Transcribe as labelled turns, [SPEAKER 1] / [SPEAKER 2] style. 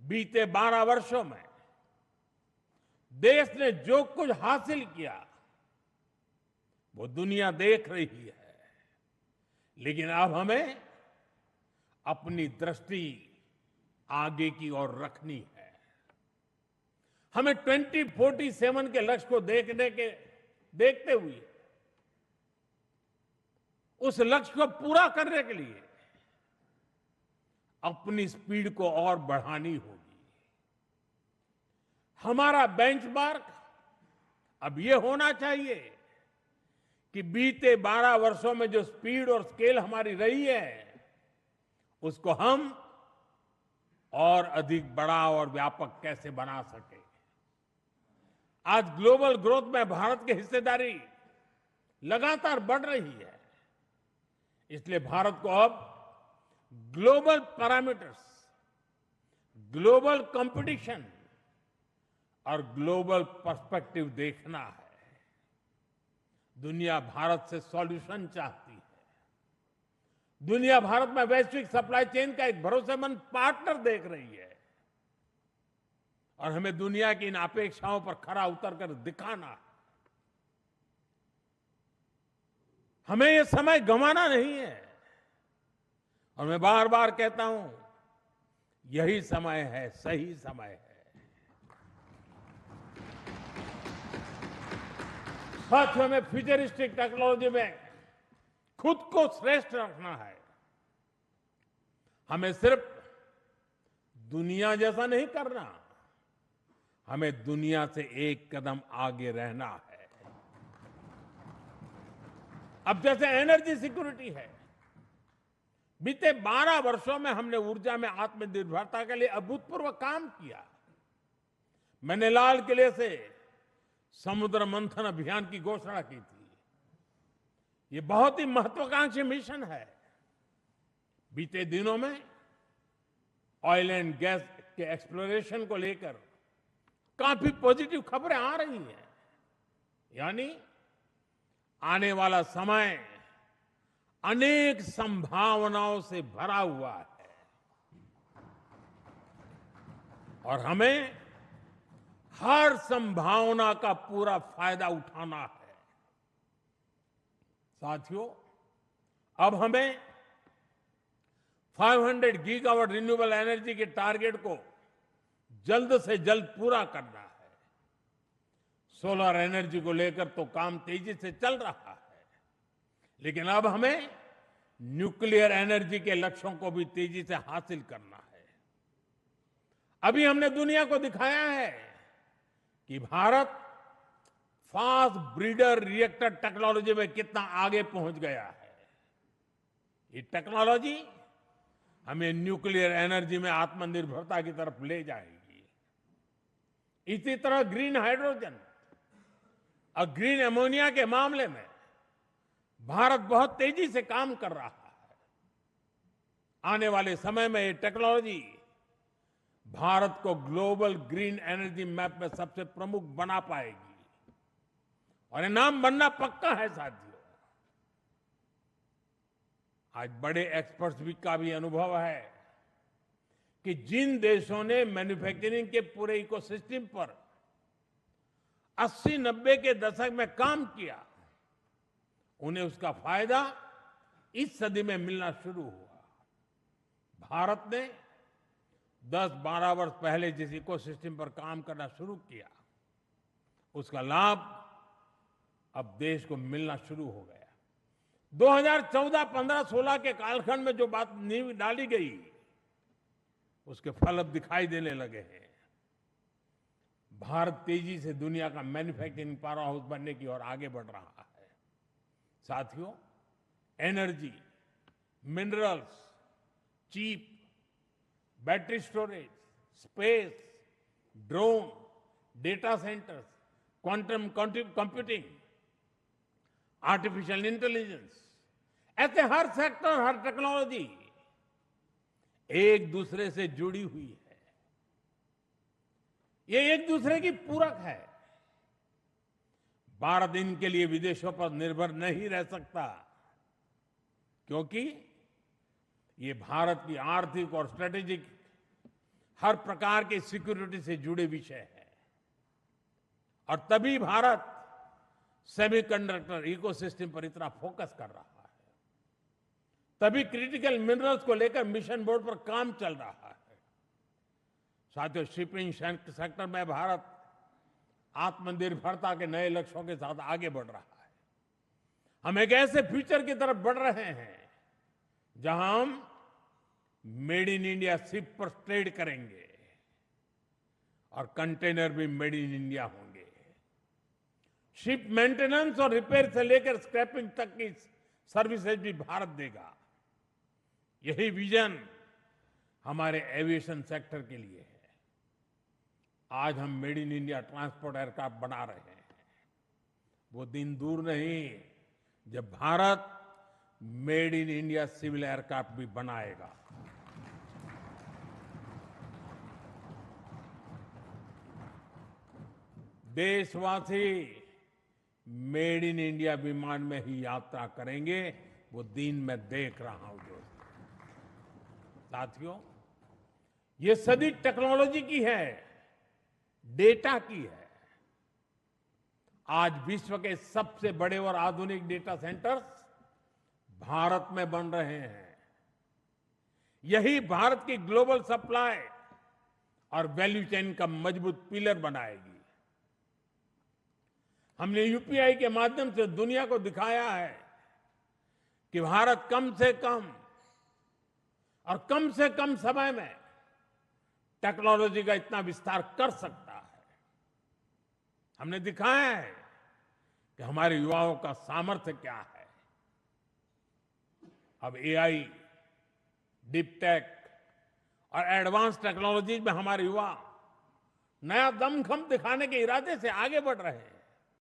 [SPEAKER 1] बीते 12 वर्षों में देश ने जो कुछ हासिल किया वो दुनिया देख रही है, लेकिन अब हमें अपनी दृष्टि आगे की ओर रखनी है। हमें 2047 के लक्ष्य को देखते हुए उस लक्ष्य को पूरा करने के लिए अपनी स्पीड को और बढ़ानी होगी। हमारा बेंचमार्क अब यह होना चाहिए कि बीते 12 वर्षों में जो स्पीड और स्केल हमारी रही है उसको हम और अधिक बड़ा और व्यापक कैसे बना सके। आज ग्लोबल ग्रोथ में भारत की हिस्सेदारी लगातार बढ़ रही है, इसलिए भारत को अब ग्लोबल पैरामीटर्स, ग्लोबल कंपटीशन और ग्लोबल पर्सपेक्टिव देखना है। दुनिया भारत से सॉल्यूशन चाहती है। दुनिया भारत में वैश्विक सप्लाई चेन का एक भरोसेमंद पार्टनर देख रही है और हमें दुनिया की इन अपेक्षाओं पर खरा उतरकर दिखाना है। हमें यह समय गंवाना नहीं है और मैं बार बार कहता हूं यही समय है, सही समय है। साथियों, में फ्यूचरिस्टिक टेक्नोलॉजी में खुद को श्रेष्ठ रखना है। हमें सिर्फ दुनिया जैसा नहीं करना, हमें दुनिया से एक कदम आगे रहना है। अब जैसे एनर्जी सिक्योरिटी है, बीते 12 वर्षों में हमने ऊर्जा में आत्मनिर्भरता के लिए अभूतपूर्व काम किया। मैंने लाल किले से समुद्र मंथन अभियान की घोषणा की थी। ये बहुत ही महत्वाकांक्षी मिशन है। बीते दिनों में ऑयल एंड गैस के एक्सप्लोरेशन को लेकर काफी पॉजिटिव खबरें आ रही हैं। यानी आने वाला समय अनेक संभावनाओं से भरा हुआ है और हमें हर संभावना का पूरा फायदा उठाना है। साथियों, अब हमें 500 गीगावाट रिन्यूएबल एनर्जी के टारगेट को जल्द से जल्द पूरा करना है। सोलर एनर्जी को लेकर तो काम तेजी से चल रहा है, लेकिन अब हमें न्यूक्लियर एनर्जी के लक्ष्यों को भी तेजी से हासिल करना है। अभी हमने दुनिया को दिखाया है कि Bharat fast breeder reactor technology में कितना आगे पहुंच गया है। ये टेक्नोलॉजी हमें न्यूक्लियर एनर्जी में आत्मनिर्भरता की तरफ ले जाएगी। इसी तरह ग्रीन हाइड्रोजन और ग्रीन अमोनिया के मामले में भारत बहुत तेजी से काम कर रहा है। आने वाले समय में ये टेक्नोलॉजी भारत को ग्लोबल ग्रीन एनर्जी मैप में सबसे प्रमुख बना पाएगी और ये नाम बनना पक्का है। साथियों, आज बड़े एक्सपर्ट्स का भी अनुभव है कि जिन देशों ने मैन्युफैक्चरिंग के पूरे इकोसिस्टम पर 80-90 के दशक में काम किया, उन्हें उसका फायदा इस सदी में मिलना शुरू हुआ। भारत ने 10-12 वर्ष पहले जिस इकोसिस्टम पर काम करना शुरू किया, उसका लाभ अब देश को मिलना शुरू हो गया। 2014, 15, 16 के कालखंड में जो बात नींव डाली गई, उसके फल अब दिखाई देने लगे हैं। भारत तेजी से दुनिया का मैन्युफैक्चरिंग पावर हाउस बनने की ओर आगे बढ़ रहा है। साथियों, energy, minerals, cheap, battery storage, space, drone, data centres, quantum computing, artificial intelligence, ऐसे हर सेक्टर, हर टेक्नोलॉजी एक दूसरे से जुड़ी हुई है। ये एक दूसरे की पूरक है। भारत इनके लिए विदेशों पर निर्भर नहीं रह सकता, क्योंकि ये भारत की आर्थिक और स्ट्रेटेजिक हर प्रकार की सिक्योरिटी से जुड़े विषय हैं। और तभी भारत सेमीकंडक्टर इकोसिस्टम पर इतना फोकस कर रहा है, तभी क्रिटिकल मिनरल्स को लेकर मिशन बोर्ड पर काम चल रहा है। साथियों, शिपिंग सेक्टर में भारत आत्मनिर्भरता के नए लक्ष्यों के साथ आगे बढ़ रहा है। हम एक ऐसे फ्यूचर की तरफ बढ़ रहे हैं जहां हम मेड इन इंडिया शिप पर ट्रेड करेंगे और कंटेनर भी मेड इन इंडिया होंगे। शिप मेंटेनेंस और रिपेयर से लेकर स्क्रैपिंग तक की सर्विसेज भी भारत देगा। यही विजन हमारे एविएशन सेक्टर के लिए है। आज हम made in India transport aircraft बना रहे हैं। वो दिन दूर नहीं जब Bharat made in India civil aircraft भी बनाएगा। देशवासी मेड इन इंडिया विमान में ही यात्रा करेंगे, वो दिन मैं देख रहा हूं दोस्तों। साथियों, ये सदी टेक्नोलॉजी की है, डेटा की है। आज विश्व के सबसे बड़े और आधुनिक डेटा सेंटर्स भारत में बन रहे हैं। यही भारत की ग्लोबल सप्लाई और वैल्यू चेन का मजबूत पिलर बनाएगी। हमने यूपीआई के माध्यम से दुनिया को दिखाया है कि भारत कम से कम और कम से कम समय में टेक्नोलॉजी का इतना विस्तार कर सकता है। हमने दिखाया है कि हमारे युवाओं का सामर्थ्य क्या है। अब एआई, डीप टेक और एडवांस टेक्नोलॉजी में हमारे युवा नया दमखम दिखाने के इरादे से आगे बढ़ रहे हैं।